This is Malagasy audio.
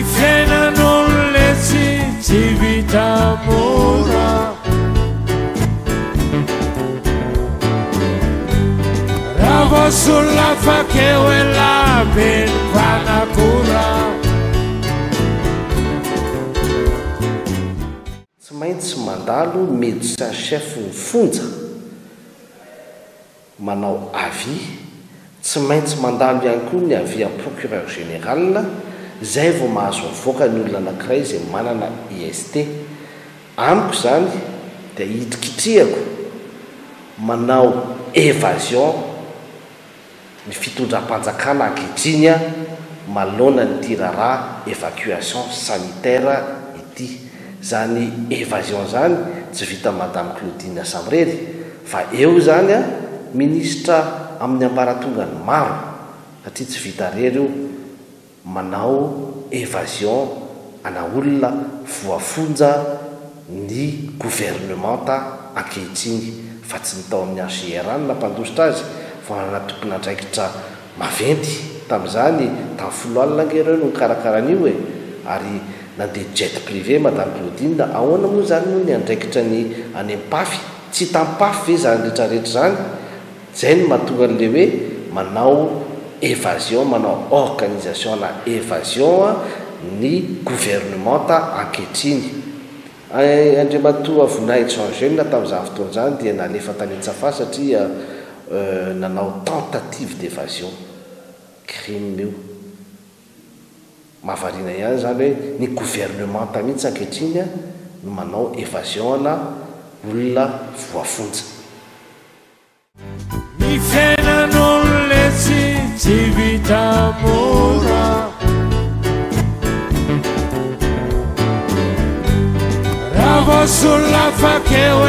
Ny fiainan'olona tsy vita mora, raha voasolona fakeo elabeny mpanakora. Tsy maintsy mandalo médecin chef ny fonja manao avis, tsy maintsy mandalo ihany koa ny avis en procureur général, zay vao mahazo mivoaka ny olona anankiray izay manana IST. Amiko zany dia hitrikitrihako manao évasion ny fitondram-panjakana ankehitriny manoloana ny tirara évacuation sanitaire ity. Zany évasion zany tsy vita madame Claudine Samrery fa eo zany ministra amin'ny ambaratongany maro, satria tsy vita rery io manao évasion ana olona voafonja ny gouvernementa ankehitriny, fa tsy ny tao amin'ny AGR na mpandositra azy fa na tompon'andraikitra maventy tamin'izany tamin'ny 10 alina angereo no nikarakarany io ary nandeha jet privé madame Claudine. Ahoana moa zany moa ny andraikitra ny any Ampafy, tsy tampafy ve zany rehetrarehetra zany? Zay ny mahatonga an'le hoe manao évasion, manao organisation na évasion ny gouvernementa ankehitriny. Andriamatoa Voninahitra Jeune tamin'izany fotoana zany dia nalefa tany Antsafa satria nanao tentative d'évasion, crime io. Mahavariana ihany zany hoe ny gouvernementa mihitsy ankehitriny no manao évasion na olona voafonja. Ny fiainan'olona tsy vita mora, raha voasolona fakeo